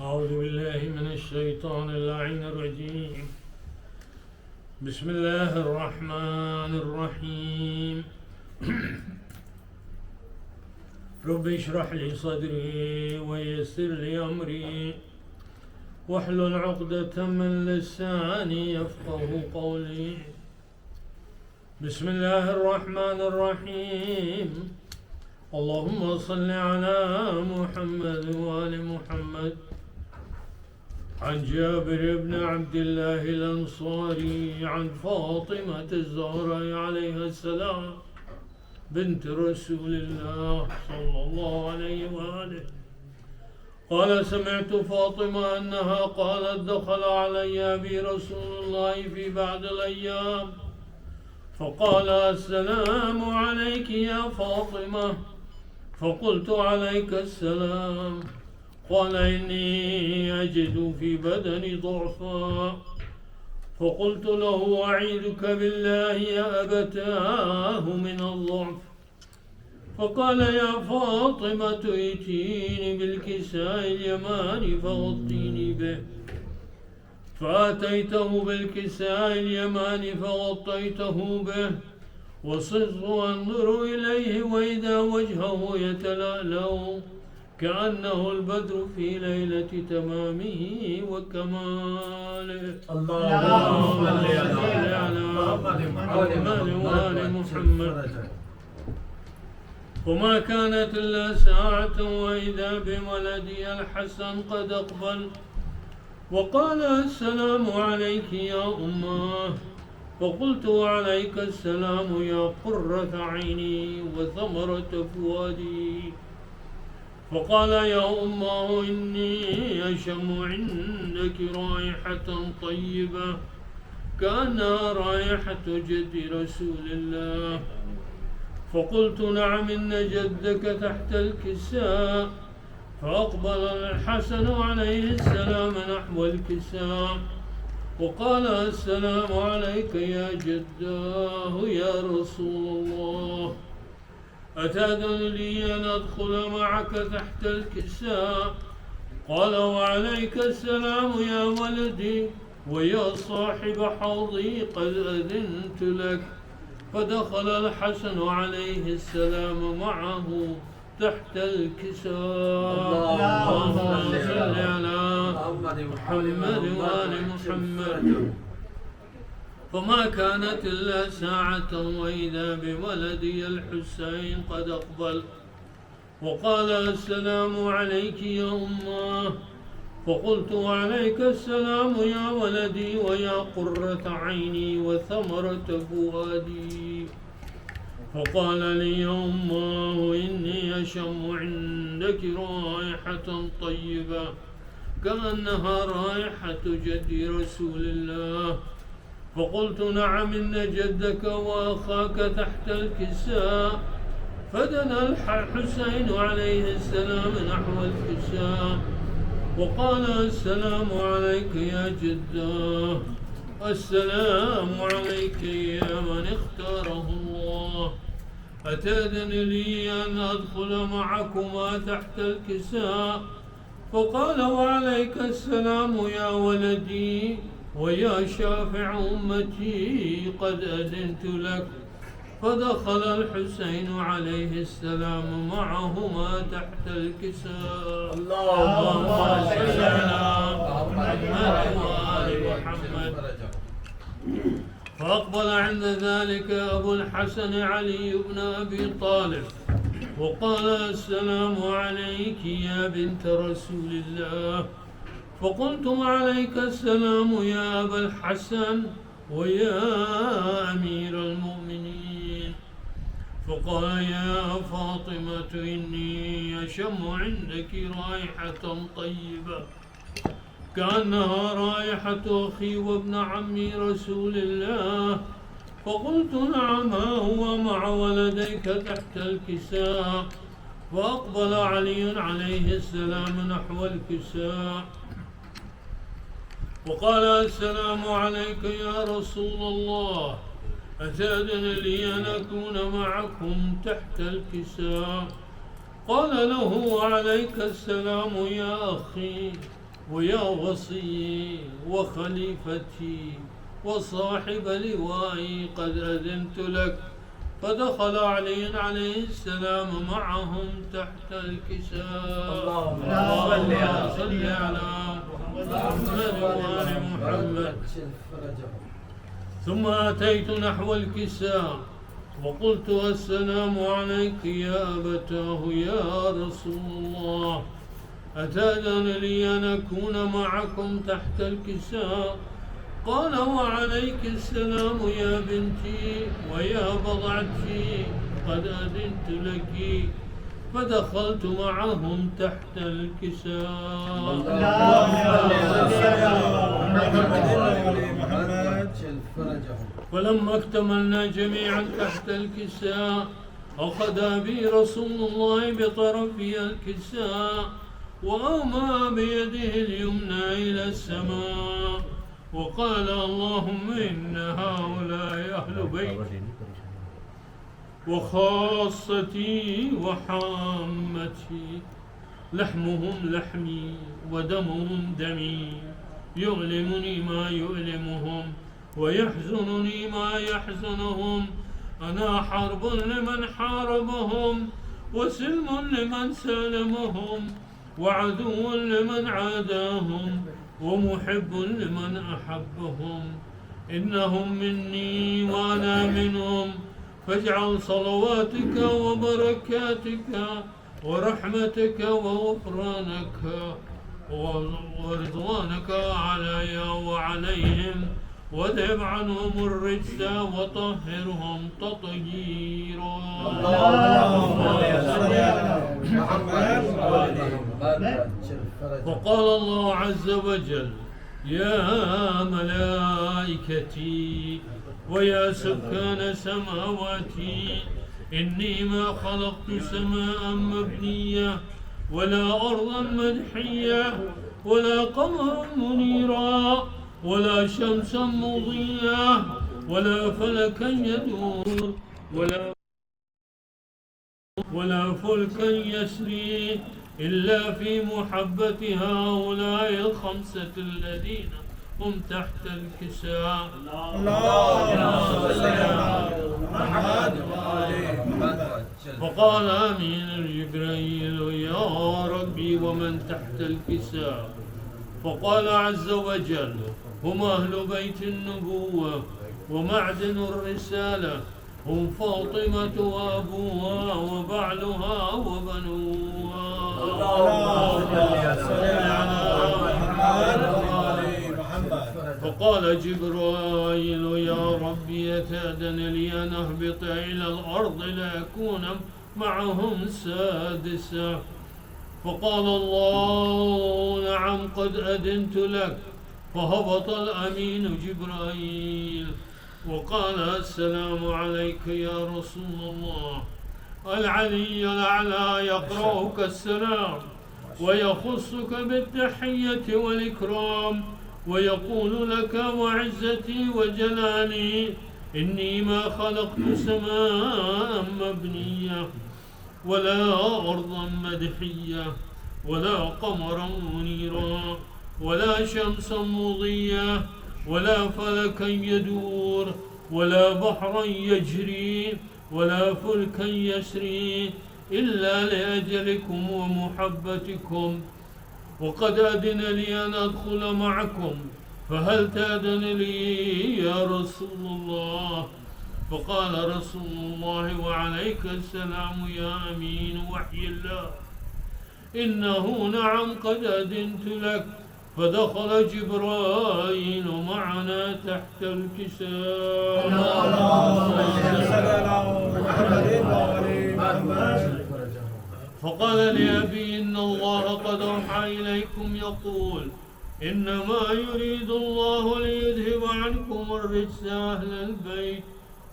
أعوذ بالله من الشيطان اللعين الرجيم. بسم الله الرحمن الرحيم. رب اشرح لي صدري ويسر لي أمري واحلل عقدة من لساني يفقه قولي. بسم الله الرحمن الرحيم. اللهم صل على محمد وآل محمد. عن جابر بن عبد الله الأنصاري عن فاطمة الزهراء عليها السلام بنت رسول الله صلى الله عليه وآله قال: سمعت فاطمة أنها قالت: دخل علي أبي رسول الله في بعض الأيام فقال: السلام عليك يا فاطمة. فقلت: عليك السلام. قال: إني أجد في بدني ضعفا. فقلت له: أعيذك بالله يا أبتاه من الضعف. فقال: يا فاطمة ائتيني بالكساء اليماني فغطيني به. فأتيته بالكساء اليماني فغطيته به وصرت أنظر إليه وإذا وجهه يتلألأ كأنه البدر في ليلة تمامه وكماله. اللهم صل على محمد وآل محمد. وما كانت إلا ساعة وإذا بولدي الحسن قد أقبل وقال: السلام عليك يا أماه. فقلت: وعليك السلام يا قرة عيني وثمرة فؤادي. فقال: يا أماه إني أشم عندك رائحة طيبة كأنها رائحة جد رسول الله. فقلت: نعم إن جدك تحت الكساء. فأقبل الحسن عليه السلام نحو الكساء وقال: السلام عليك يا جداه يا رسول الله. أتأذن لي أن أدخل معك تحت الكساء؟ قال: وعليك السلام يا ولدي ويا صاحب حوضي قد أذنت لك. فدخل الحسن عليه السلام معه تحت الكساء. اللهم صل على محمد وآل محمد. فما كانت إلا ساعة وإذا بولدي الحسين قد أقبل وقال: السلام عليك يا أماه. فقلت: وعليك السلام يا ولدي ويا قرة عيني وثمرة فؤادي. فقال لي: يا أماه إني أشم عندك رائحة طيبة كأنها رائحة جد رسول الله. فقلت: نعم إن جدك وأخاك تحت الكساء. فدنا الحسين عليه السلام نحو الكساء وقال: السلام عليك يا جداه. السلام عليك يا من اختاره الله. أتأذن لي أن أدخل معكما تحت الكساء؟ فقال: وعليك السلام يا ولدي ويا شافع أمتي قد أذنت لك. فدخل الحسين عليه السلام معهما تحت الكساء. اللهم صل على محمد وآل محمد. فأقبل عند ذلك أبو الحسن علي بن أبي طالب وقال: السلام عليك يا بنت رسول الله. فقلت: وعليك السلام يا أبا الحسن ويا أمير المؤمنين. فقال: يا فاطمة إني أشم عندك رائحة طيبة كأنها رائحة أخي وابن عمي رسول الله. فقلت: نعم هو مع ولديك تحت الكساء. فأقبل علي عليه السلام نحو الكساء وقال: السلام عليك يا رسول الله. أتأذن لي أن أكون معكم تحت الكساء؟ قال له وعليك السلام يا أخي ويا وصي وخليفتي وصاحب لوائي، قد أذنت لك. فدخل علي عليه السلام معهم تحت الكساء. اللهم صل على محمد وآل محمد. ثم أتيت نحو الكساء وقلت السلام عليك يا أبتاه يا رسول الله، أتأذن لي أن أكون معكم تحت الكساء؟ قال وعليك السلام يا بنتي ويا بضعتي، قد أذنت لك. فدخلت معهم تحت الكساء. فلما اكتملنا جميعا تحت الكساء أخذ بي رسول الله بطرفي الكساء وأومى بيده اليمنى إلى السماء وقال اللهم إن هؤلاء أهل بيت وخاصتي وحامتي، لحمهم لحمي ودمهم دمي، يؤلمني ما يؤلمهم ويحزنني ما يحزنهم. أنا حرب لمن حاربهم وسلم لمن سالمهم وعدو لمن عاداهم ومحب لمن أحبهم. إنهم مني وأنا منهم، فاجعل صلواتك وبركاتك ورحمتك وغفرانك ورضوانك علي وعليهم، واذهب عنهم الرجس وطهرهم تطهيرا. وقال الله عز وجل يا ملائكتي ويا سكان سماواتي، إني ما خلقت سماء مبنية ولا أرضا مدحية ولا قمرا منيرا ولا شمسا مضية ولا فلكا يدور ولا فلكا يسري إلا في محبة هؤلاء الخمسة الذين هم تحت الكساء. فقال آمين جبريل يا ربي ومن تحت الكساء؟ فقال عز وجل هم أهل بيت النبوة ومعدن الرسالة، هم فاطمة وأبوها وبعلها وبنوها. فقال جبرائيل يا ربي أتأذن لي أن أهبط إلى الأرض لأكون معهم سادسا؟ فقال الله نعم قد أذنت لك. فهبط الأمين جبرائيل وقال السلام عليك يا رسول الله. العلي الأعلى يقرأك السلام ويخصك بالتحية والإكرام ويقول لك وعزتي وجلالي إني ما خلقت سماء مبنية ولا أرضا مدحية ولا قمرا منيرا ولا شمسا مضية ولا فلكا يدور ولا بحرا يجري ولا فلكا يسري إلا لأجلكم ومحبتكم، وقد أذن لي أن أدخل معكم، فهل تأذن لي يا رسول الله؟ فقال رسول الله وعليك السلام يا أمين وحي الله، إنه نعم قد أذنت لك. فدخل جبرائيل معنا تحت الكساء. فقال لأبي إن الله قد أوحى إليكم يقول إنما يريد الله ليذهب عنكم الرجس أهل البيت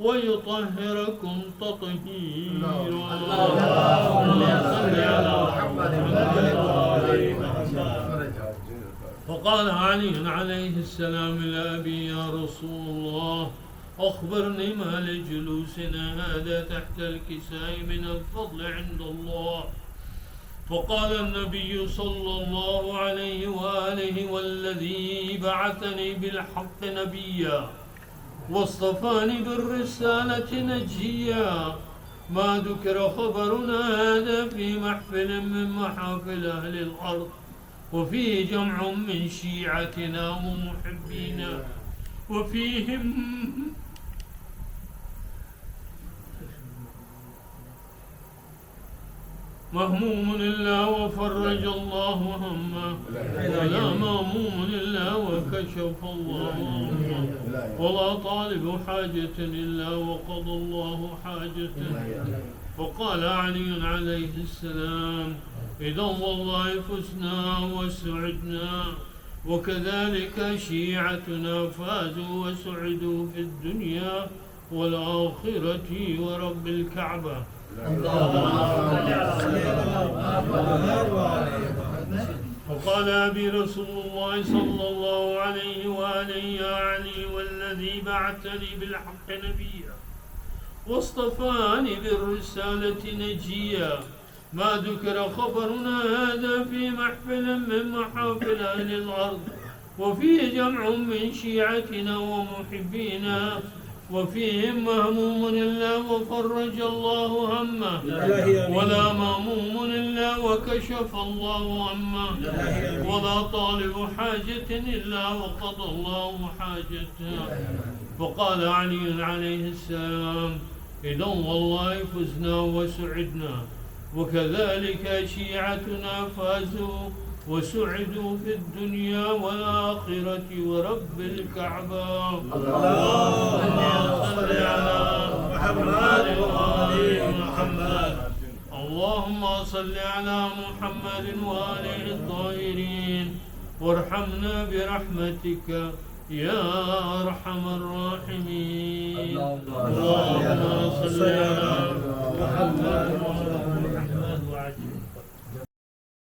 ويطهركم تطهيرا. فقال علي عليه السلام لأبي يا رسول الله أخبرني ما لجلوسنا هذا تحت الكساء من الفضل عند الله. فقال النبي صلى الله عليه وآله: والذي بعثني بالحق نبيا واصطفاني بالرسالة نجيا، ما ذكر خبرنا هذا في محفل من محافل أهل الأرض، وفيه جمع من شيعتنا ومحبينا، وفيهم مهموم إلا وفرج الله همه، ولا مهموم إلا وكشف الله همه، ولا طالب حاجة إلا وقضى الله حاجته. وقال علي عليه السلام: إذا والله فزنا وسعدنا، وكذلك شيعتنا فازوا وسعدوا في الدنيا والآخرة ورب الكعبة. وقال أبي رسول الله صلى الله عليه وآله: يا علي، والذي بعثني بالحق نبيا واصطفاني بالرسالة نجيا، ما ذكر خبرنا هذا في محفل من محافل أهل الأرض، وفيه جمع من شيعتنا ومحبينا، وفيهم مهموم إلا وفرج الله همه، ولا مهموم إلا وكشف الله همه، ولا طالب حاجة إلا وقضى الله حاجته. فقال علي عليه السلام: إذا والله فزنا وسعدنا، وكذلك شيعتنا فازوا وسعدوا في الدنيا والآخرة ورب الكعبة. اللهم صل على محمد وآل محمد. اللهم صل على محمد وآله الطاهرين، وارحمنا برحمتك يا أرحم الراحمين. اللهم صل على